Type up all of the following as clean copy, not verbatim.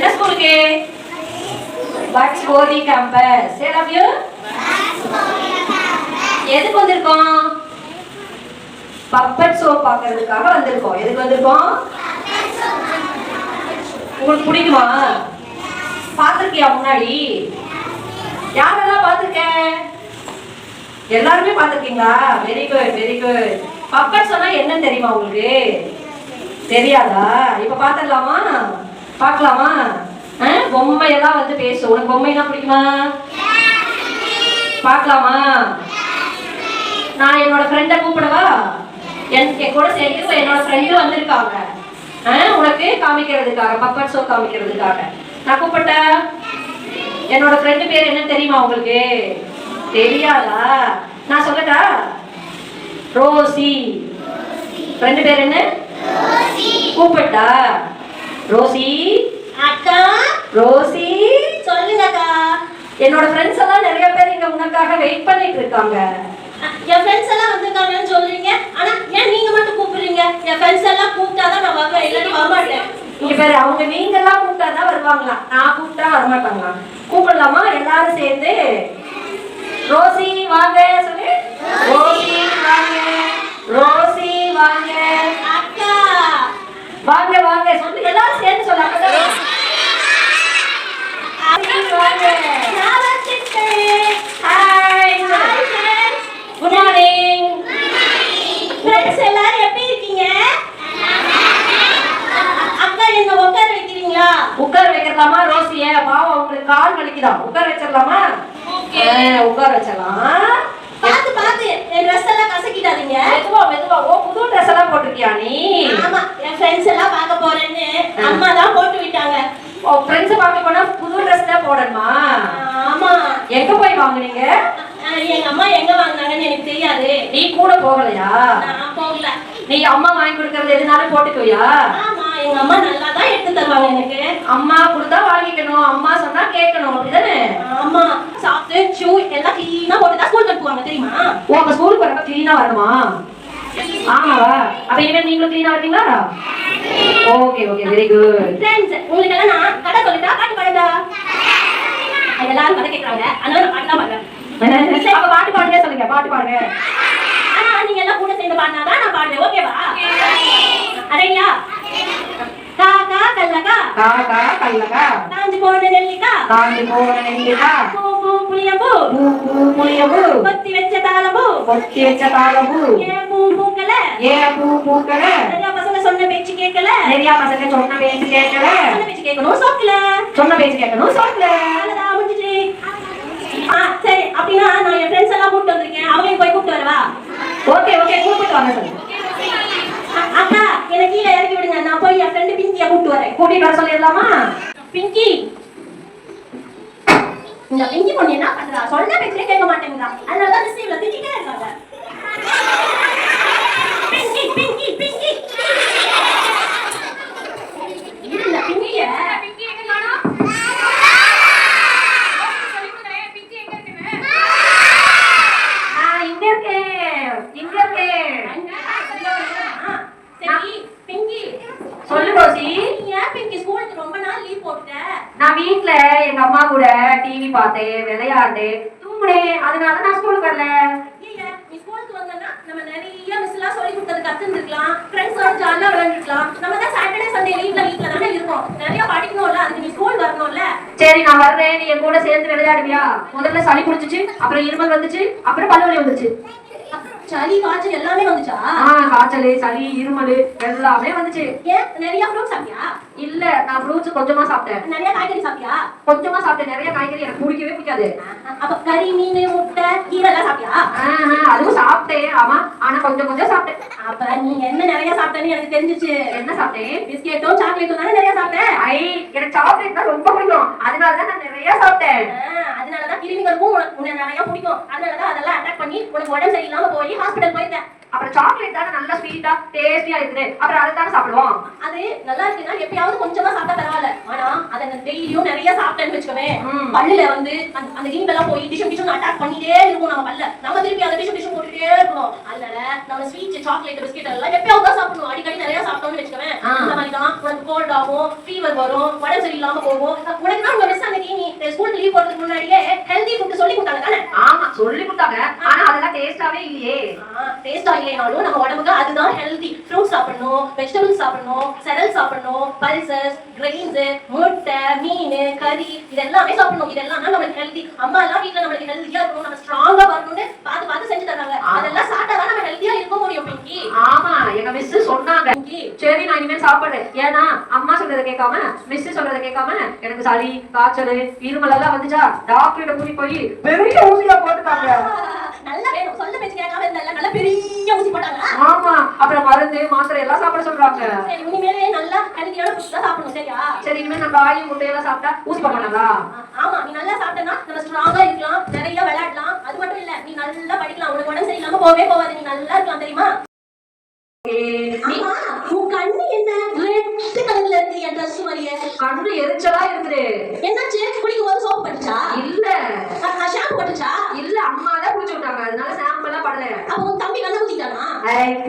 என்ன ஸ்கூலுக்கு? பட்ஸ் கோதி கேம்பஸ். Say love you. எதுக்கு வந்திருக்கோம்? பப்பட் ஷோ பார்க்கிறதுக்காக வந்திருக்கோம். எதுக்கு வந்திருக்கோம்? உங்களுக்கு பிடிக்குமா? பார்த்துருக்கியா முன்னாடி? யாரெல்லாம் பார்த்துருக்க? எல்லாருமே பார்த்துருக்கீங்களா? Very good very good. Puppet சொன்னா என்னன்னு தெரியுமா உங்களுக்கு? தெரியாதா? இப்ப பார்த்துடலாமா? பார்க்கலாமா? பொம்மையெல்லாம் வந்து பேசும். உனக்கு பொம்மைனா பிடிக்குமா? பார்க்கலாமா? நான் என்னோட ஃப்ரெண்டை கூப்பிடவா? என் கூட சேர்த்து என்னோட ஃப்ரெண்டு வந்திருக்காங்க உனக்கு காமிக்கிறதுக்காக, பப்பட் ஷோ காமிக்கிறதுக்காக. நான் கூப்பிட்டேன். என்னோட ஃப்ரெண்டு பேர் என்ன தெரியுமா உங்களுக்கு? தெரியாதா? நான் சொல்லட்டா? ரோசி. ஃப்ரெண்டு பேர் என்ன? கூப்பிட்டா? ரோசி. அக்கா. ரோசி. சொல்லுங்க அக்கா. என்னோட ஃப்ரெண்ட்ஸ் எல்லாம் நிறைய பேர் இங்க உனக்காக வெயிட் பண்ணிட்டு இருக்காங்க. என் ஃப்ரெண்ட்ஸ் எல்லாம் வந்திருக்காங்கன்னு சொல்றீங்க, ஆனா ஏன் நீங்க மட்டும் கூப்பிடுறீங்க? என் ஃப்ரெண்ட்ஸ் எல்லாம் கூப்பிட்டாதான் நான் வருவேன், இல்லைன்னு வரமாட்டேன். இங்க பேரு அவங்க நீங்க எல்லாம் கூப்பிட்டாதான் வருவாங்களா, நான் கூப்பிட்டா வரமாட்டாங்களா? கூப்பிடலாமா எல்லாரும் சேர்ந்து? ரோசி வாங்க சொல்லு. ரோசி வாங்க. ரோசி வாங்க. அக்கா வாங்க வாங்க சொல்லு. எல்லாரும் சேர்ந்து சொல்லு. அப்பதான் நான் வந்துட்டேன். ஹாய். Good morning. ஃப்ரெண்ட்ஸ் எல்லாரும் எப்படி இருக்கீங்க? அக்கா என்ன உட்கார வைக்கிறீங்களா? உட்கார வைக்கலாமா? ரோசிய பாவம் உங்களுக்கு கால் வலிக்குதா? உட்கார வச்சிடலாமா? உட்கார வச்சலாம். பாத்து பாத்து என் ட்ரெஸ் எல்லாம் கசக்கிட்டாதீங்க. மெதுவா மெதுவா. ஓ, புது ட்ரெஸ் எல்லாம் போட்டிருக்கியா நீ? ஆமா, என் ஃப்ரெண்ட்ஸ் எல்லாம் பார்க்க போறேன்னு அம்மா தான் போட்டு விட்டாங்க. ஓ, ஃப்ரெண்ட்ஸ் பார்க்க போனா புது ட்ரெஸ் தான் போடணுமா? ஆமா. எங்க போய் வாங்குனீங்க? எங்க அம்மா எங்க வாங்குனாங்கன்னு எனக்கு தெரியாது. நீ கூட போகலையா? நான் போகல. நீ அம்மா வாங்கி கொடுக்கறது எதுனாலும் போட்டுக்குவியா? ஆமா, எங்க அம்மா நல்லா தான் எடுத்து தருவாங்க எனக்கு. அம்மா கொடுத்தா வாங்கிக்கணும், அம்மா சொன்னா கேட்கணும், அப்படிதானே? ஆமா, சாக்ஸ் ஷூ எல்லாம் கிளீனா போட்டு தான் ஸ்கூல் அனுப்புவாங்க தெரியுமா? ஓ, அப்ப ஸ்கூலுக்கு வரப்ப கிளீனா வரணுமா? ஆமாவா? அப்ப இனிமே நீங்களும் கிளீனா வரீங்களா? Okay okay, very good. Friends, உங்களுக்கு எல்லாம் நான் கதை சொல்லிட்டா பாட்டு பாடுதா? எல்லாரும் கதை கேட்கறாங்க, அதனால நான் பாட்டு தான் பாடுறேன். அப்ப பாட்டு பாடுங்க சொல்லுங்க, பாட்டு பாடுங்க. ஆனா நீங்க எல்லாம் கூட சேர்ந்து பாடினாதான் நான் பாடுவேன், ஓகேவா? அரையா காக்கா கல்லக்கா காக்கா கல்லக்கா காஞ்சி போன நெல்லிக்கா காஞ்சி போன நெல்லிக்கா பூ பூ புளியம்பூ பூ பூ புளியம்பூ கொத்தி வச்ச தாளம்பூ கொத்தி வச்ச தாளம்பூ ஏன் பூ பூக்கல ஏன் பூ பூக்கல நிறைய பசங்க சொன்ன பேச்சு கேட்கல நிறைய பசங்க சொன்ன பேச்சு கேட்கல சொன்ன பேச்சு கேட்கணும் சோக்கல சொன்ன பேச்சு கேட்கணும் சோக்கல. அவ்வளவுதான் முடிஞ்சிச்சு. சரி, அப்படின்னா நான் என் ஃப்ரெண்ட்ஸ் எல்லாம் கூப்பிட்டு வந்திருக்கேன், அவங்களையும் போய் கூப்பிட்டு வரவா? ஓகே ஓகே, கூப்பிட்டு வாங்க சொல்லுங்க. அக்கா என்னை கீழே இறக்கி விடுங்க, நான் போய் என் ஃப்ரெண்டு பிங்கியை கூப்பிட்டு வரேன். கூட்டிட்டு வர சொல்லிடலாமா? பிங்கி, இந்த பிங்கி பொண்ணு என்ன பண்றா? சொன்ன பேச்சே கேட்க மாட்டேங்கிறா, அதனாலதான் மிஸ் இவ்வளவு திட்டிட்டே இருக்காங்க. பிங்கி பிங்கி பிங்கி இல்ல பிங்கிய பிங்கி எங்க காணோம்? இங்க இருக்கேன் இங்க இருக்கேன். சரி பிங்கி சொல்லு ரோசி. ஏன் பிங்கி ஸ்கூலுக்கு ரொம்ப நாள் லீவ் போட்ட? நான் வீட்ல எங்க அம்மா கூட டிவி பார்த்தேன், விளையாண்டேன், தூங்குனேன், அதனால நான் ஸ்கூலுக்கு வரல. நீ ஸ்கூலுக்கு வந்தனா நம்ம நிறைய மிஸ் எல்லாம் சொல்லி கொடுத்தது கத்துக்கலாம், ஃப்ரெண்ட்ஸோட ஜாலியா விளையாண்டுக்கலாம். நம்ம தான் சாட்டர்டே சண்டே வீட்ல தானே இருக்கோம், நிறைய படிக்கணும்ல, அதுக்கு நீ ஸ்கூல் வரணும்ல. சரி நான் வர்றேன், நீ என் கூட சேர்ந்து விளையாடுவியா? முதல்ல சளி பிடிச்சிச்சு, அப்புறம் இருமல் வந்துச்சு, அப்புறம் பல்வலி வந்துச்சு. சளி காய்ச்சல் எல்லாமே வந்துச்சா? காய்ச்சல் சளி இருமல் எல்லாமே வந்துச்சு. ஏன் நிறைய ஃப்ரூட்ஸ் சாப்பிட்டியா? இல்ல, நான் ஃப்ரூட்ஸ் கொஞ்சமா சாப்பிட்டேன். நிறைய காய்கறி சாப்பிட்டியா? கொஞ்சமா சாப்பிட்டேன். நிறைய காய்கறி எனக்கு பிடிக்கவே பிடிக்காது. அப்ப கறி மீன் முட்டை கீரை எல்லாம் சாப்பிட்டியா? அதுவும் சாப்பிட்டேன், ஆமா, ஆனா கொஞ்சம் கொஞ்சம் சாப்பிட்டேன். அப்ப நீ என்ன நிறைய சாப்பிட்டேன்னு எனக்கு தெரிஞ்சிச்சு. என்ன சாப்பிட்டேன்? பிஸ்கெட்டும் சாக்லேட்டும் தானே நிறைய சாப்பிட்டேன். எனக்கு சாக்லேட் தான் ரொம்ப பிடிக்கும், அதனாலதான் நான் நிறைய சாப்பிட்டேன். அதனாலதான் கிருமிகளுக்கும் உனக்கு நிறைய பிடிக்கும், அதனாலதான் அதெல்லாம் அட்டாக் பண்ணி உனக்கு உடம்பு சரியில்லாம போய் ஹாஸ்பிடல் போயிருக்கேன். அப்புறம் சாக்லேட் தானே நல்லா ஸ்வீட்டா டேஸ்டியா இருக்குது, அப்புறம் அதை தானே சாப்பிடுவோம். அது நல்லா இருக்குன்னா எப்பயாவது கொஞ்சமா சாப்பிட்டா பரவாயில்ல. ஆனா அதை டெய்லியும் நிறைய சாப்பிட்டேன்னு வச்சுக்கவே பல்லுல வந்து அந்த ஈம்பெல்லாம் போய் டிஷம் டிஷம் அட்டாக் பண்ணிட்டே இருக்கும் நம்ம பல்ல. நம்ம திருப்பி அந்த டிஷம் போட்டுட்டே இருக்கணும். அதனால நம்ம ஸ்வீட் சாக்லேட் பிஸ்கெட் எல்லாம் எப்பயாவது தான் சாப்பிடணும். அடிக்கடி நிறைய சாப்பிட்டோம்னு வச்சுக்கவே அந்த மாதிரி தான் உனக்கு கோல்ட் ஆகும், ஃபீவர் வரும், உடம்பு சரியில்லாம போகும். உனக்கு தான் உங்க மிஸ் அன்னைக்கு நீ ஸ்கூலுக்கு லீவ் போறதுக்கு முன்னாடியே ஹெல்தி ஃபுட் சொல்லி கொடுத்தாங்க தானே? ஆமா சொல்லி கொடுத்தாங்க, ஆனா அதெல்லாம் டேஸ்டாவே இல்லையே. டேஸ்டா இல்லைனாலும் நம்ம உடம்புக்கு அதுதான் ஹெல்தி. ஃப்ரூட்ஸ் சாப்பிடணும், வெஜிடபிள்ஸ் சாப்பிடணும், செரல் சாப்பிடணும், பல்சஸ், கிரெயின்ஸ், முட்டை, மீன், கறி இதெல்லாமே சாப்பிடணும். இதெல்லாம் தான் நமக்கு ஹெல்தி. அம்மா எல்லாம் வீட்ல நமக்கு ஹெல்தியா இருக்கணும், நம்ம ஸ்ட்ராங்கா வரணும்னு பார்த்து செஞ்சு தராங்க. அதெல்லாம் சாப்பிட்டா தான் நம்ம ஹெல்தியா இருக்க முடியும் பிங்கி. ஆமா எங்க மிஸ் சொன்னாங்க. சரி நான் இனிமேல் சாப்பிடுறேன். ஏன்னா அம்மா சொல்றதை கேட்காம மிஸ் சொல்றதை கேட்காம எனக்கு சளி காய்ச்சல் இருமல் எல்லாம் வந்துச்சா டாக்டர்கிட்ட கூட்டி போய் பெரிய ஊசியா போட்டுட்டாங்க. நல்லா வேணும் சொல்ல பேச்சு கேட்காம இருந்தால நல்ல பெரிய ஊசி போட்டாங்க. ஆமா அப்புறம் மருந்து மாத்திரை எல்லாம் சாப்பிட சொல்றாங்க. சரி இனிமேலே நல்லா ஹெல்தியான ஃபுட் தான் சாப்பிடணும் சரியா? சரி இனிமேல் நம்ம காய் முட்டையெல்லாம் சாப்பிட்டா ஊசி போட மாட்டாங்களா? ஆமா நீ நல்லா சாப்பிட்டனா நம்ம ஸ்ட்ராங்கா இருக்கலாம், நிறைய விளையாடலாம். அது மட்டும் இல்ல நீ நல்லா படிக்கலாம், உனக்கு உடம்பு சரியில்லாம போவே போவாது, நீ நல்லா இருக்கலாம் தெரியுமா? ஆமா உன் கண்ணு என்ன ரெட் கலர்ல இருக்கு என் Dress மாதிரியே. கண்ணு எரிச்சலா இருக்குது. என்னாச்சு? குளிக்கும் போது சோப்பு பட்டுச்சா? இல்ல ஷாம்பு பட்டுச்சா? இல்ல அம்மா தான் குளிச்சு விட்டாங்க, அதனால ஷாம்பு எல்லாம் படல. அப்ப உன் தம்பி கண்ணை குத்திட்டானா?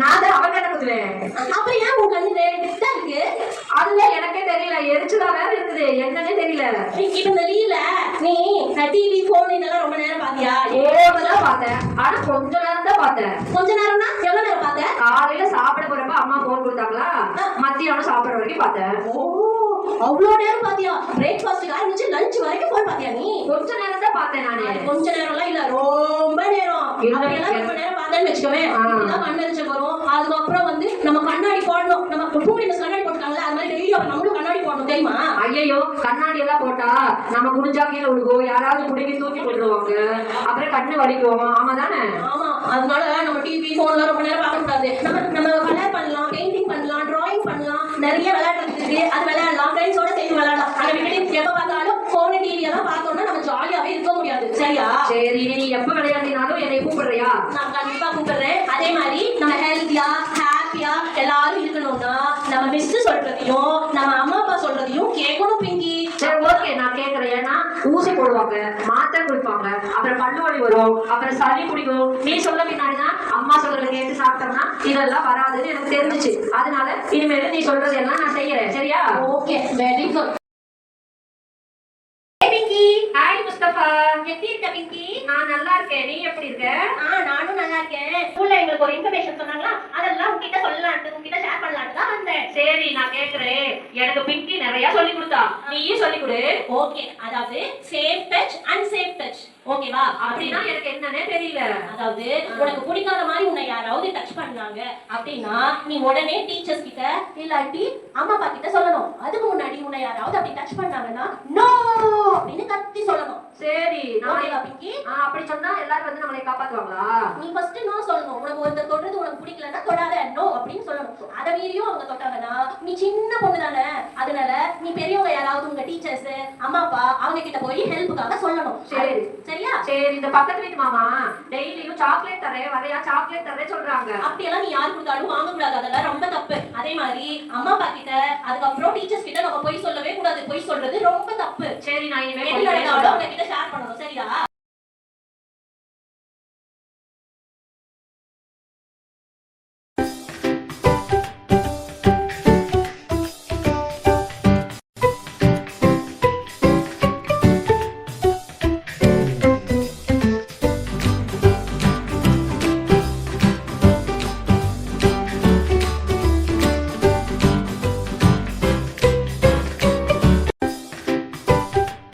நான் தான் அவன் கண்ணை குத்துவேன். அப்புறம் ஏன் உன் கண்ணு ரெட்டா இருக்கு? அதுல எனக்கே தெரியல, எரிச்சலா வேற இருக்குது, என்னன்னே தெரியல. இப்ப இந்த லீவ்ல நீ டிவி போன் இதெல்லாம் ரொம்ப நேரம் பாத்தியா? ஓவரா பார்த்தேன், ஆனா கொஞ்ச நேரம் தான் பார்த்தேன். கொஞ்ச நேரம்னா எவ்வளவு நேரம் பார்த்த? காலையில சாப்பிட போறப்ப அம்மா போன் கொடுத்தாங்களா, மத்தியானம் சாப்பிடுற வரைக்கும் பார்த்தேன். அவ்வளவு நேரம் பாத்தியா? பிரேக்ஃபாஸ்ட்க்கு ஆரம்பிச்சு லஞ்ச் வரைக்கும் போன் பாத்தியா நீ? கொஞ்ச நேரம் தான் பார்த்தேன் நானு. கொஞ்ச நேரம்லாம் இல்ல ரொம்ப நேரம். அப்படியெல்லாம் ரொம்ப நேரம் பார்த்தேன்னு வச்சுக்கவே இப்படிதான் கண் எரிச்சல் வரும். அதுக்கப்புறம் வந்து நம்ம கண்ணாடி போடணும். நம்ம டூரினஸ் கண்ணாடி போட்டுருக்காங்களா, அது மாதிரி டெய்லி நம்மளும் கண்ணாடி போடணும் தெரியுமா? ஐயோ கண்ணாடி எல்லாம் போட்டா நம்ம குடிஞ்சா கீழே விழுகும், யாராவது குடிக்கி தூக்கி போட்டுருவாங்க, அப்புறம் கண்ணு வலிக்கும். ஆமா தானே? ஆமா அதனால நம்ம டிவி போன்ல ரொம்ப நேரம் பார்க்க கூடாது. நம்ம கலர் பண்ணலாம், பெயிண்டிங் பண்ணலாம், டிராயிங் பண்ணலாம், நிறைய விளையாட்டு இருக்குது, அது விளையாடலாம், ஃப்ரெண்ட்ஸோட சேர்ந்து விளையாடலாம். அதை விட்டுட்டு எப்ப பார்த்தாலும் போன் டிவி எல்லாம் பார்த்தோம்னா நம்ம ஜாலியாவே இருக்க முடியாது சரியா? சரி நீ எப்ப விளையாடினாலும் என்னை கூப்பிடுறியா? நான் கண்டிப்பா கூப்பிடுறேன். அதே மாதிரி நம்ம ஹெல்த்தியா ஹாப்பியா எல்லாரும் இருக்கணும்னா நம்ம மிஸ் சொல்றதையும் நம்ம அம்மா அப்பா சொல்றதையும் கேட்கணும் பிங்கி. சரி ஓகே நான் கேட்கறேன். ஏன்னா ஊசி போடுவாங்க, மாத்திரை கொடுப்பாங்க, அப்புறம் பல்லு வலி வரும், அப்புறம் சளி பிடிக்கும். நீ சொல்ல பின்னாடிதான் அம்மா சொல்றதை கேட்டு சாப்பிட்டோம்னா இதெல்லாம் வராதுன்னு எனக்கு தெரிஞ்சிச்சு. அதனால இனிமேல் நீ சொல்றது எல்லாம் நான் செய்யறேன் சரியா? Okay very good. Hi Mustafa, எப்படி இருக்க பிங்கி? நான் நல்லா இருக்கேன், நீ எப்படி இருக்க? நானும் நல்லா இருக்கேன். ஸ்கூல்ல எங்களுக்கு ஒரு இன்ஃபர்மேஷன் சொன்னாங்களா, அதெல்லாம் உங்ககிட்ட சொல்லலாம்னு உங்ககிட்ட ஷேர் பண்ணலாம்னு தான் வந்தேன். சரி நான் கேக்குறேன். எனக்கு பிங்கி நிறைய சொல்லி கொடுத்தா, நீயும் சொல்லி கொடு. ஓகே அதாவது சேஃப் டச் அன்சேஃப் டச் ஓகேவா? அப்படின்னா எனக்கு என்னன்னே தெரியல. அதாவது உனக்கு பிடிக்காத மாதிரி உன்னை யாராவது டச் பண்ணாங்க அப்படின்னா நீ உடனே டீச்சர்ஸ் கிட்ட இல்லாட்டி அம்மா அப்பா கிட்ட சொல்லணும். அதுக்கு முன்னாடி உன்னை யாராவது அப்படி டச் பண்ணாங்கன்னா நோ அப்படின்னு கத்தி சொல்லணும். சரி ஓகேவா பிங்கி? அப்படி சொன்னா எல்லாரும் வந்து நம்மளை காப்பாத்துவாங்களா? நீ ஃபர்ஸ்ட் நோ சொல்லணும். உனக்கு ஒருத்தர் தொடுறது உனக்கு பிடிக்கலன்னா தொடாத நோ அப்படின்னு சொல்லணும். அதை மீறியும் அவங்க தொட்டாங்கன்னா நீ சின்ன பொண்ணு தானே, அதனால நீ பெரியவங்க யாராவது உங்க டீச்சர்ஸ் அம்மா அப்பா அவங்க கிட்ட போய் ஹெல்ப்புக்காக சொல்லணும். சரி சரியா? சரி இந்த பக்கத்து வீட்டு மாமா டெய்லியும் சாக்லேட் தரேன் வரையா சாக்லேட் தரேன் சொல்றாங்க. அப்படியெல்லாம் நீ யாரு கொடுத்தாலும் வாங்க கூடாது, அதெல்லாம் ரொம்ப தப்பு. அதே மாதிரி அம்மா அப்பா கிட்ட அதுக்கப்புறம் டீச்சர்ஸ் கிட்ட நம்ம போய் சொல்லவே கூடாது. போய் சொல்றது ரொம்ப தப்பு. சரி நான் இனிமேல் அவங்க கிட்ட ஷேர் பண்ணணும் சரியா?